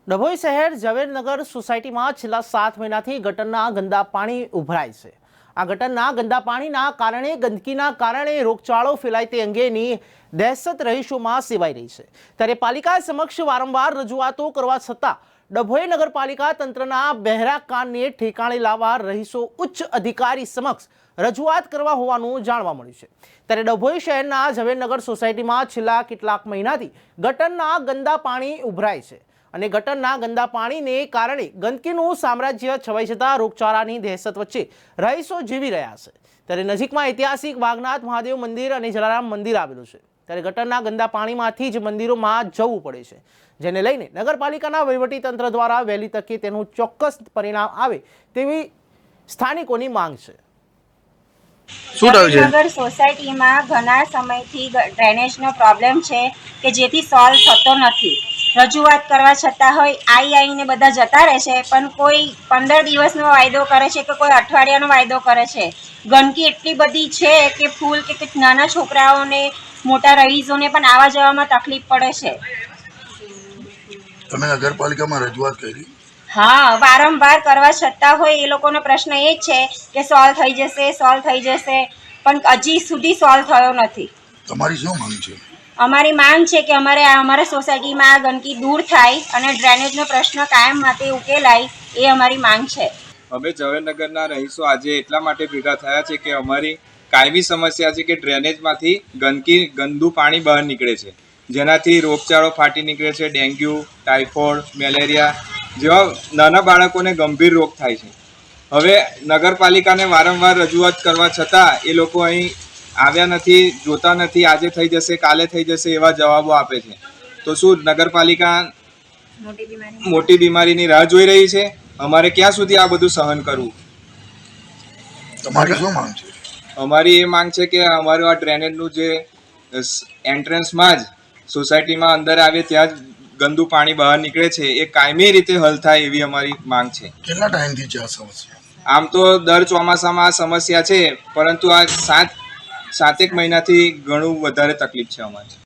ડભોઈ શહેર ઝવેરનગર સોસાયટીમાં છેલ્લા 7 મહિનાથી ગટરના ગંદા પાણી ઉભરાય છે। આ ગટરના ગંદા પાણીના કારણે ગંદકીના કારણે રોગચાળો ફેલાય તે અંગેની દહેશત રહીશોમાં સેવાઈ રહી છે। ત્યારે પાલિકા સમક્ષ વારંવાર રજૂઆતો કરવા છતાં ડભોઈ નગરપાલિકા તંત્રના બહેરા કાનને ઠેકાણે લાવવા રહીશો ઉચ્ચ અધિકારી સમક્ષ રજૂઆત કરવા હોવાનું જાણવા મળ્યું છે। ત્યારે ડભોઈ શહેરના ઝવેરનગર સોસાયટીમાં છેલ્લા કેટલાક મહિનાથી ગટરના ગંદા પાણી ઉભરાય છે અને ગટરના ગંદા પાણીને કારણે ગંદકીનું સામ્રાજ્ય છવાઈ જતા રોગચાળાની દહેશત વચ્ચે રહીશો જીવી રહ્યા છે। ત્યારે નજીકમાં ઐતિહાસિક વાઘનાથ મહાદેવ મંદિર અને જલારામ મંદિર આવેલું છે। ત્યારે ગટરના ગંદા પાણીમાંથી જ મંદિરોમાં જવું પડે છે, જેને લઈને નગરપાલિકાના વહીવટીતંત્ર દ્વારા વહેલી તકે તેનું ચોક્કસ પરિણામ આવે તેવી સ્થાનિકોની માંગ છે। નગર સોસાયટીમાં ઘણા સમયથી ડ્રેનેજનો પ્રોબ્લેમ છે કે જેથી સોલ્વ થતો નથી। રજૂઆત કરવા છતાં હોય આવીને બધા જતા રહે છે, પણ કોઈ 15 દિવસનો વાયદો કરે છે કે કોઈ અઠવાડિયાનો વાયદો કરે છે। ગંદકી એટલી બધી છે કે ફૂલ કે નાના છોકરાઓને મોટા રહીશોને પણ આવવા જવામાં તકલીફ પડે છે। તમે નગરપાલિકામાં રજૂઆત કરી? હા, વારંવાર કરવા છતાં હોય એ લોકોનો પ્રશ્ન એ જ છે કે સોલ્વ થઈ જશે, પણ હજી સુધી સોલ્વ થયો નથી। તમારી શું માંગ છે? અમારી માંગ છે કે અમારા સોસાયટીમાં આ ગંદકી દૂર થાય અને ડ્રેનેજનો પ્રશ્ન કાયમ માટે ઉકેલાય, એ અમારી માંગ છે। અમે ઝવેરનગરના રહીશો આજે એટલા માટે ભેગા થયા છે કે અમારી કાયમી સમસ્યા છે કે ડ્રેનેજમાંથી ગંદુ પાણી બહાર નીકળે છે, જેનાથી રોગચાળો ફાટી નીકળે છે। ડેન્ગ્યુ, ટાઇફોઇડ, મેલેરિયા જેવા નાના બાળકોને ગંભીર રોગ થાય છે। હવે નગરપાલિકાને વારંવાર રજૂઆત કરવા છતાં એ લોકો અહીં આવ્યા નથી, જોતા નથી। આજે થઈ જશે, કાલે થઈ જશે એવા જવાબો આપે છે। તો શું નગરપાલિકા મોટી બીમારીની રાહ જોઈ રહી છે? અમારે ક્યાં સુધી આ બધું સહન કરવું? તમારી શું માંગ છે? અમારી એ માંગ છે કે અમારું આ ડ્રેનેજનું જે એન્ટ્રન્સમાં જ સોસાયટીમાં અંદર આવે ત્યાં જ ગંદુ પાણી બહાર નીકળે છે, એ કાયમી રીતે હલ થાય એવી અમારી માંગ છે। કેટલા ટાઈમથી છે આ સમસ્યા? આમ તો દર ચોમાસામાં આ સમસ્યા છે, પરંતુ આ 7 મહિનાથી ઘણું વધારે તકલીફ છે અમારે।